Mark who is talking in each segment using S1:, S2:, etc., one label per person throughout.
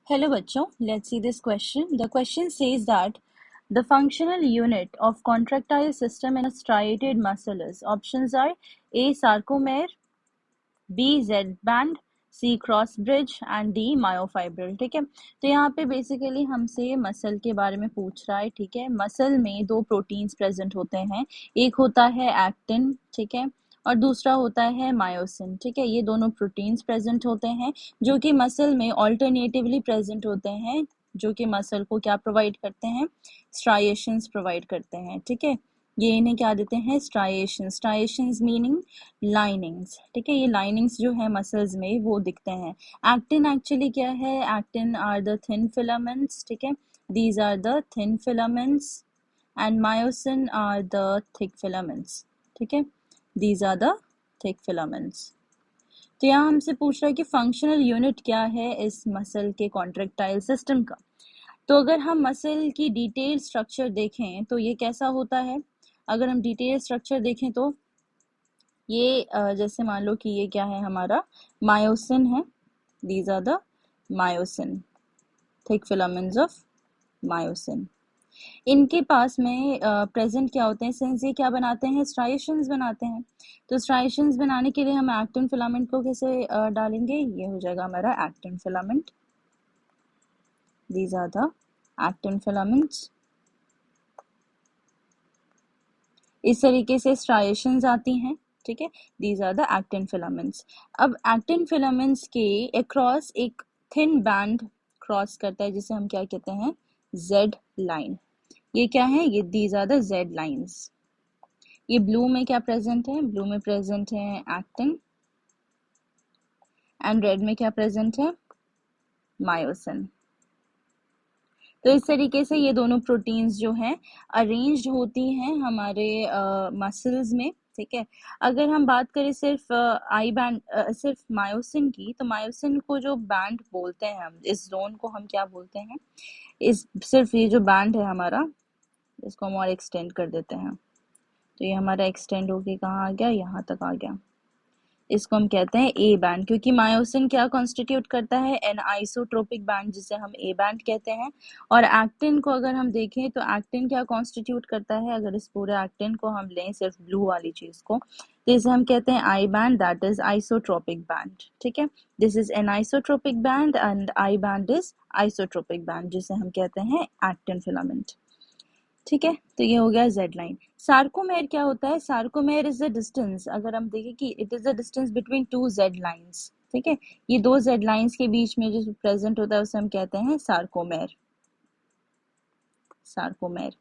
S1: Hello बच्चों, let's see this question. The question says that the functional unit of contractile system in a striated muscle is. Options are A. Sarcomere, B. Z band, C. cross bridge and D. myofibril. ठीक है, तो यहाँ पे basically हमसे muscle के बारे में पूछ रहा है. ठीक है, मसल में दो प्रोटीन्स प्रेजेंट होते हैं. एक होता है एक्टिन, ठीक है, और दूसरा होता है मायोसिन. ठीक है, ये दोनों प्रोटीन्स प्रेजेंट होते हैं जो कि मसल में ऑल्टरनेटिवली प्रेजेंट होते हैं, जो कि मसल को क्या प्रोवाइड करते हैं, स्ट्राइएशंस प्रोवाइड करते हैं. ठीक है, ये इन्हें क्या देते हैं, स्ट्राइएशंस. Striations meaning linings. ठीक है, ये लाइनिंग्स जो है मसल्स में वो दिखते हैं. एक्टिन एक्चुअली क्या है, actin are the thin filaments. ठीक है, these are the thin filaments and myosin are the thick filaments. ठीक है, these are the thick filaments. तो यहाँ हमसे पूछ रहा है कि फंक्शनल यूनिट क्या है इस मसल के कॉन्ट्रेक्टाइल सिस्टम का. तो अगर हम मसल की डिटेल स्ट्रक्चर देखें तो ये कैसा होता है. अगर हम डिटेल स्ट्रक्चर देखें तो ये जैसे मान लो कि ये क्या है, हमारा मायोसिन है. These are the myosin, thick filaments of myosin. इनके पास में प्रेजेंट क्या होते हैं, सिंस ये क्या बनाते हैं, स्ट्राइएशंस बनाते हैं. तो स्ट्राइएशंस बनाने के लिए हम एक्टिन फिलामेंट को कैसे डालेंगे, ये हो जाएगा हमारा actin filament. These are the actin filaments. इस तरीके से स्ट्राइएशंस आती हैं. ठीक है, these are the actin filaments. अब एक्टिन फिलामेंट्स के अक्रॉस एक थिन बैंड क्रॉस करता है जिसे हम क्या कहते हैं, जेड लाइन. ये क्या है, ये these are the Z lines. ये ब्लू में क्या प्रेजेंट है, ब्लू में प्रेजेंट है एक्टिन एंड रेड में क्या प्रेजेंट है, मायोसिन. तो इस तरीके से ये दोनों प्रोटीन्स जो हैं अरेंज्ड होती हैं हमारे मसल्स में. ठीक है, अगर हम बात करें सिर्फ आई बैंड, सिर्फ मायोसिन की, तो मायोसिन को जो बैंड बोलते हैं हम, इस जोन को हम क्या बोलते हैं, इस सिर्फ ये जो बैंड है हमारा, इसको हम और एक्सटेंड कर देते हैं. तो ये हमारा एक्सटेंड होके कहाँ आ गया, यहाँ तक आ गया. इसको हम कहते हैं ए बैंड, क्योंकि मायोसिन क्या कॉन्स्टिट्यूट करता है, एन आइसोट्रोपिक बैंड, जिसे हम ए बैंड कहते हैं. और एक्टिन को अगर हम देखें तो एक्टिन क्या कॉन्स्टिट्यूट करता है, अगर इस पूरे एक्टिन को हम लें, सिर्फ ब्लू वाली चीज को, तो इसे हम कहते हैं I band, that is isotropic band. ठीक है, this is an isotropic band and I band is isotropic band, जिसे हम कहते हैं एक्टिन फिलामेंट. ठीक है, तो ये हो गया जेड लाइन. सार्कोमेर क्या होता है, सार्कोमेर इज द डिस्टेंस, अगर हम देखें कि it is the distance between two Z lines. ठीक है, ये दो जेड लाइंस के बीच में जो प्रेजेंट होता है उसे हम कहते हैं सार्कोमेर. सार्कोमेर.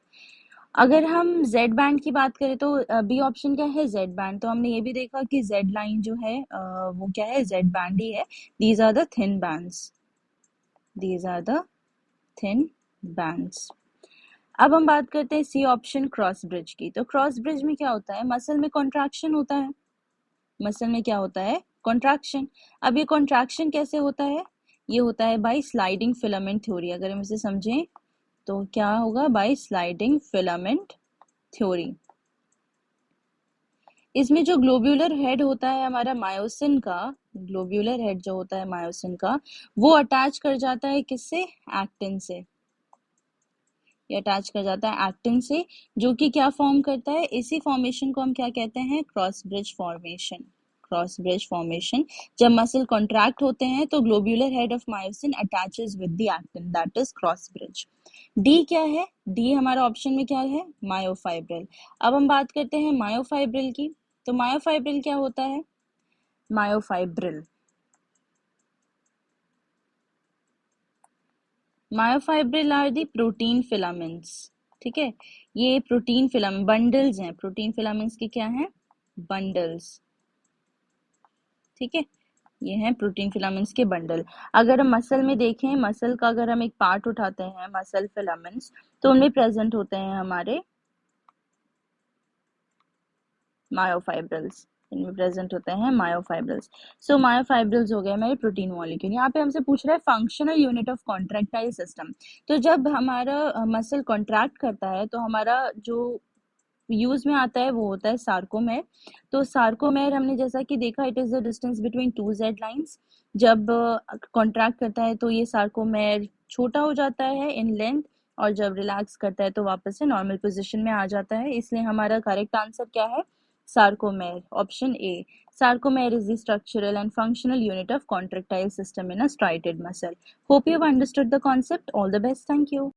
S1: अगर हम जेड बैंड की बात करें तो बी ऑप्शन क्या है, जेड बैंड. तो हमने ये भी देखा कि जेड लाइन जो है वो क्या है, जेड बैंड ही है. These are the thin bands. These are the thin bands. अब हम बात करते हैं सी ऑप्शन, क्रॉस ब्रिज की. तो क्रॉस ब्रिज में क्या होता है, मसल में कॉन्ट्रैक्शन होता है. मसल में क्या होता है, कॉन्ट्रैक्शन. अब ये कॉन्ट्रैक्शन कैसे होता है, ये होता है बाय स्लाइडिंग फिलामेंट थ्योरी. अगर हम इसे समझें तो क्या होगा, बाय स्लाइडिंग फिलामेंट थ्योरी. इसमें जो ग्लोब्यूलर हेड होता है हमारा मायोसिन का, ग्लोब्यूलर हेड जो होता है मायोसिन का, वो अटैच कर जाता है किससे, एक्टिन से. ये अटैच कर जाता है एक्टिन से, जो कि क्या फॉर्म करता है, इसी फॉर्मेशन को हम क्या कहते हैं, cross bridge formation. Cross bridge formation. जब मसल कॉन्ट्रैक्ट होते हैं तो globular head of myosin attaches with the actin, that is cross bridge. D क्या है, डी हमारा ऑप्शन में क्या है, मायोफाइब्रिल. अब हम बात करते हैं मायोफाइब्रिल की. तो मायोफाइब्रिल क्या होता है, myofibril, myofibril are the protein filaments. ठीक है, ये प्रोटीन फिलामेंट बंडल्स हैं. प्रोटीन फिलामेंट्स के क्या हैं, बंडल्स. ठीक है, ये हैं प्रोटीन फिलामेंट्स के बंडल. अगर हम मसल में देखें, मसल का अगर हम एक पार्ट उठाते हैं, मसल फिलामेंट्स, तो उनमें प्रेजेंट होते हैं हमारे मायोफाइब्रिल्स. इनमें प्रेजेंट होते हैं मायोफाइब्रिल्स. सो मायोफाइब्रिल्स हो गए हमारे प्रोटीन मॉलिक्यूल. यहाँ पे हमसे पूछ रहा है functional unit of contractile system. तो जब हमारा मसल कॉन्ट्रैक्ट करता है तो हमारा जो यूज में आता है वो होता है सार्कोमेर। तो सार्कोमेर हमने जैसा कि देखा, it is the distance between two Z lines. जब कॉन्ट्रैक्ट करता है तो ये सार्कोमेर छोटा हो जाता है इन लेंथ, और जब रिलैक्स करता है तो वापस से नॉर्मल पोजीशन में आ जाता है। इसलिए हमारा करेक्ट आंसर क्या है? Sarcomere, option A. Sarcomere is the structural and functional unit of contractile system in a striated muscle. Hope you have understood the concept. All the best. Thank you.